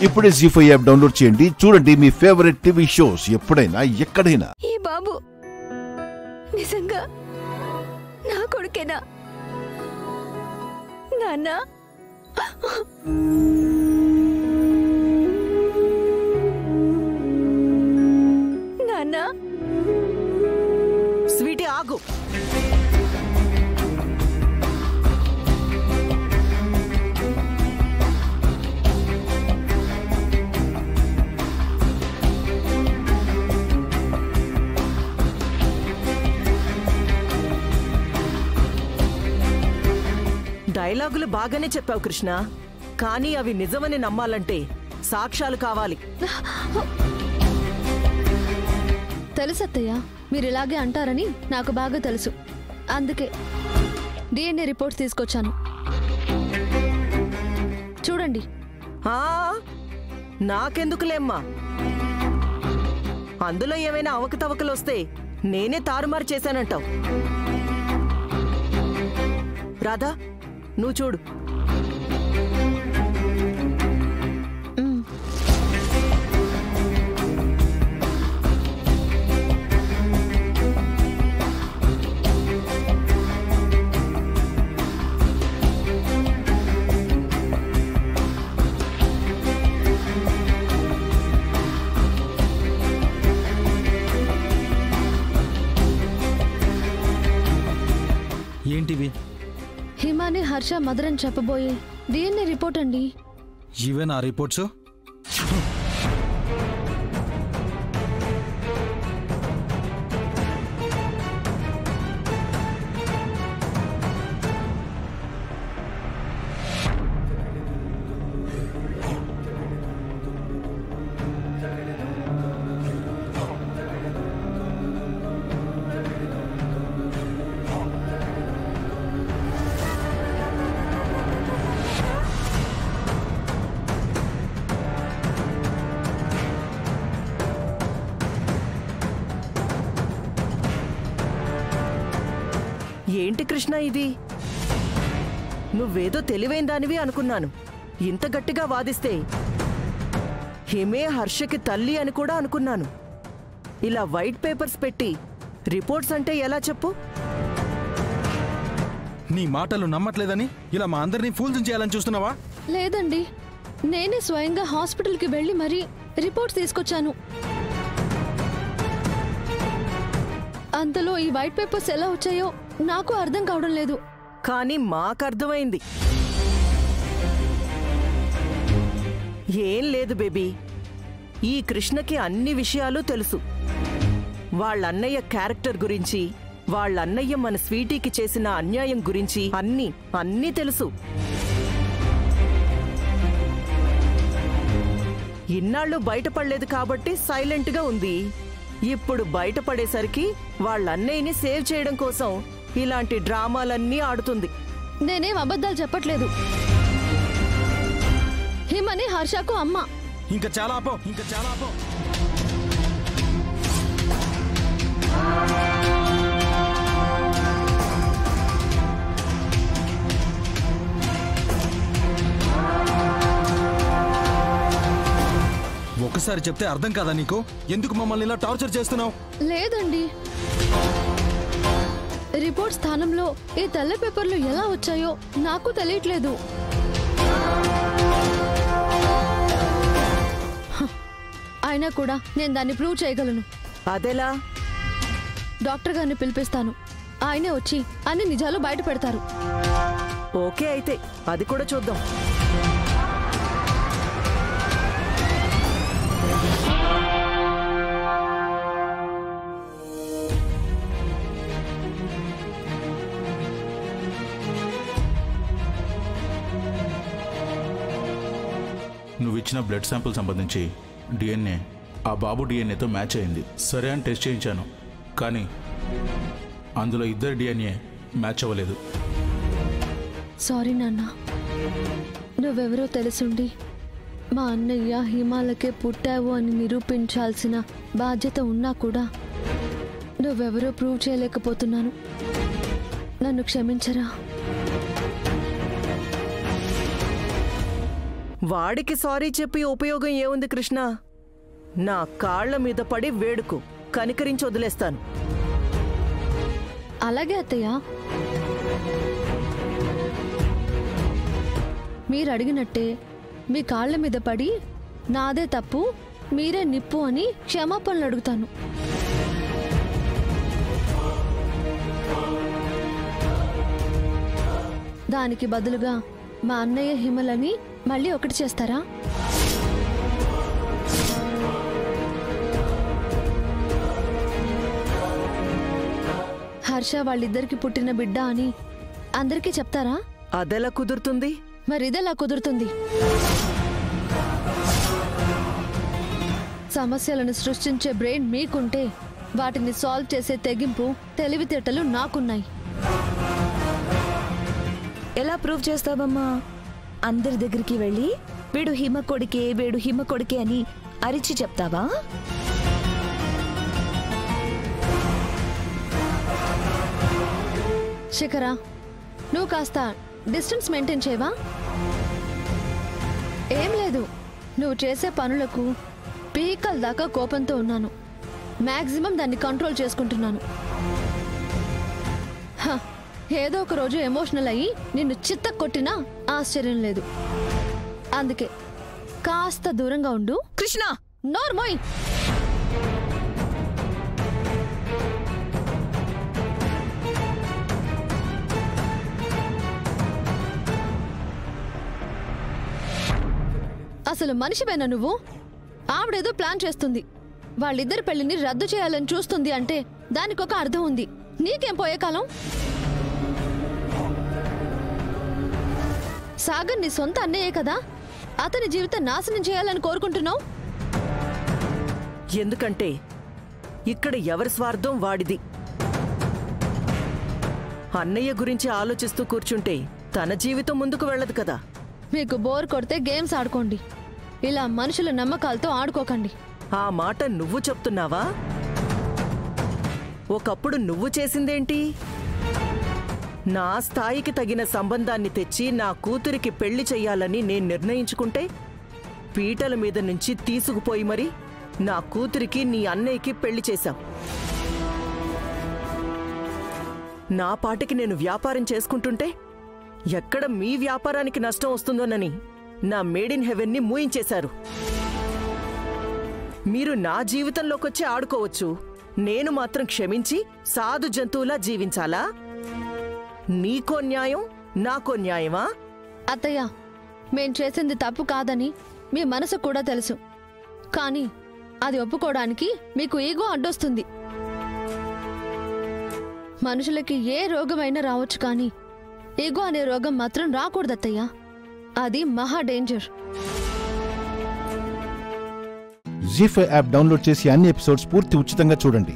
ఇప్పుడే జీ5 app download చేయండి. చూడండి మీ ఫేవరెట్ టీవీ షోస్ ఎప్పుడైనా ఎక్కడైనా. ఈ బాబు నిజంగా నా కొడుకేనా? నాన్న నాన్న. స్వీటీ ఆగు. డైలాగులు బాగానే చెప్పావు కృష్ణ, కానీ అవి నిజమని నమ్మాలంటే సాక్ష్యాలు కావాలి. తెలుసు అత్తయ్య, మీరు ఇలాగే అంటారని నాకు బాగా తెలుసు. అందుకే DNA రిపోర్ట్స్ తీసుకొచ్చాను. చూడండి. నాకెందుకులేమ్మా, అందులో ఏమైనా అవకతవకలు వస్తే నేనే తారుమారు చేశానంటావు. రాధా, నువ్వు చూడు. ఏంటివి? హిమాని, హర్ష, మదర్ అని చెప్పబోయే DNA రిపోర్ట్ అండి. ఇవే నా రిపోర్ట్స్? ఏంటి కృష్ణ ఇది? నువ్వేదో తెలివైన దానివి అనుకున్నాను. ఇంత గట్టిగా వాదిస్తే హిమే హర్షకి తల్లి అని కూడా అనుకున్నాను. ఇలా వైట్ పేపర్స్ పెట్టి రిపోర్ట్స్ అంటే ఎలా చెప్పు? నీ మాటలు నమ్మట్లేదని ఇలా మా అందరినీ ఫూల్స్ చేయాలని చూస్తున్నావా? లేదండి, నేనే స్వయంగా హాస్పిటల్కి వెళ్ళి మరీ రిపోర్ట్స్ తీసుకొచ్చాను. అంతలో ఈ వైట్ పేపర్స్ ఎలా వచ్చాయో నాకు అర్థం కావడం లేదు. కానీ మాకర్థమైంది. ఏం లేదు బేబీ, ఈ కృష్ణకి అన్ని విషయాలు తెలుసు. వాళ్ళన్నయ్య క్యారెక్టర్ గురించి, వాళ్ళన్నయ్య మన స్వీటీకి చేసిన అన్యాయం గురించి అన్నీ తెలుసు. ఇన్నాళ్ళు బయటపడలేదు కాబట్టి సైలెంట్గా ఉంది. ఇప్పుడు బయటపడేసరికి వాళ్ళన్నయ్యని సేవ్ చేయడం కోసం ఇలాంటి డ్రామాలన్నీ ఆడుతుంది. నేనేం అబద్ధాలు చెప్పట్లేదు. హిమని హర్షకు అమ్మ. ఇంకా చాలా ఆపో. ఒకసారి చెప్తే అర్థం కాదా నీకు? ఎందుకు మమ్మల్ని ఇలా టార్చర్ చేస్తున్నావు? లేదండి, రిపోర్ట్ స్థానంలో ఈ తెల్ల పేపర్లు ఎలా వచ్చాయో నాకు తెలియట్లేదు. అయినా కూడా నేను దాన్ని ప్రూవ్ చేయగలను. అదెలా? డాక్టర్ గారిని పిలిపిస్తాను. ఆయనే వచ్చి అన్ని నిజాలు బయట పెడతారు. ఓకే, అయితే అది కూడా చూద్దాం. నువ్వు ఇచ్చిన బ్లడ్ శాంపుల్ సంబంధించి DNA ఆ బాబు DNAతో మ్యాచ్ అయింది. సరే అని టెస్ట్ చేయించాను, కానీ అందులో ఇద్దరు DNA మ్యాచ్ అవ్వలేదు. సారీ నాన్న, నువ్వెవరో తెలుసుండి మా అన్నయ్య హిమాలకే పుట్టావు అని నిరూపించాల్సిన బాధ్యత ఉన్నా కూడా నువ్వెవరో ప్రూవ్ చేయలేకపోతున్నాను. నన్ను క్షమించరా? వాడికి సారీ చెప్పి ఉపయోగం ఏముంది కృష్ణ? నా కాళ్ల మీద పడి వేడుకు, కనికరించి వదిలేస్తాను. అలాగే అత్తయ్య. మీరు అడిగినట్టే మీ కాళ్ల మీద పడి నాదే తప్పు, మీరే నిప్పు అని క్షమాపణలు అడుగుతాను. దానికి బదులుగా మా అన్నయ్య హిమలని మళ్ళీ ఒకటి చేస్తారా? హర్ష వాళ్ళిద్దరికి పుట్టిన బిడ్డ అని అందరికీ చెప్తారా? అదెలా కుదురుతుంది? మరి ఇదెలా కుదురుతుంది? సమస్యలను సృష్టించే బ్రెయిన్ మీకుంటే వాటిని సాల్వ్ చేసే తెగింపు, తెలివితేటలు నాకున్నాయి. ఎలా ప్రూవ్ చేస్తావమ్మా? అందరి దగ్గరికి వెళ్ళి వీడు హిమ కొడుకే, వీడు హిమ కొడుకే అని అరిచి చెప్తావా? శిఖరా, నువ్వు కాస్త డిస్టెన్స్ మెయింటైన్ చేయవా? ఏం లేదు, నువ్వు చేసే పనులకు పీకల దాకా కోపంతో ఉన్నాను. మ్యాక్సిమం దాన్ని కంట్రోల్ చేసుకుంటున్నాను. ఏదో ఒక రోజు ఎమోషనల్ అయ్యి నిన్ను చిత్త కొట్టినా ఆశ్చర్యం లేదు. అందుకే కాస్త దూరంగా ఉండు. కృష్ణ, నోర్మోయ్. అసలు మనిషివేనా నువ్వు? ఆవిడేదో ప్లాన్ చేస్తుంది, వాళ్ళిద్దరి పెళ్లిని రద్దు చేయాలని చూస్తుంది అంటే దానికొక అర్థం ఉంది. నీకేం పోయే కాలం? సాగర్ నీ సొంత అన్నయ్యే కదా, అతని జీవితం నాశనం చేయాలని కోరుకుంటున్నావు. ఎందుకంటే ఇక్కడ ఎవరి స్వార్థం వాడిది. అన్నయ్య గురించి ఆలోచిస్తూ కూర్చుంటే తన జీవితం ముందుకు వెళ్ళదు కదా. మీకు బోర్ కొడితే గేమ్స్ ఆడుకోండి, ఇలా మనుషుల నమ్మకాలతో ఆడుకోకండి. ఆ మాట నువ్వు చెప్తున్నావా? ఒకప్పుడు నువ్వు చేసిందేంటి? నా స్థాయికి తగిన సంబంధాన్ని తెచ్చి నా కూతురికి పెళ్లి చెయ్యాలని నేను నిర్ణయించుకుంటే పీటల మీద నుంచి తీసుకుపోయి మరి నా కూతురికి నీ అన్నయ్యకి పెళ్లి చేశావు. నా పాటికి నేను వ్యాపారం చేసుకుంటుంటే ఎక్కడ మీ వ్యాపారానికి నష్టం వస్తుందోనని నా మేడ్ ఇన్ హెవెన్ని మూయించేశారు. మీరు నా జీవితంలోకొచ్చి ఆడుకోవచ్చు, నేను మాత్రం క్షమించి సాధు జంతువులా జీవించాలా? నీకో న్యాయం, నాకో న్యాయమా? అత్తయ్య, మేం చేసింది తప్పు కాదని మీ మనసు కూడా తెలుసు, కానీ అది ఒప్పుకోవడానికి మీకు ఈగో అడ్డొస్తుంది. మనుషులకి ఏ రోగమైనా రావచ్చు, కానీ ఈగో అనే రోగం మాత్రం రాకూడదు అత్తయ్య. అది మహా డేంజర్. జీ5 యాప్ డౌన్లోడ్ చేసి అన్ని ఎపిసోడ్స్ పూర్తి ఉచితంగా చూడండి.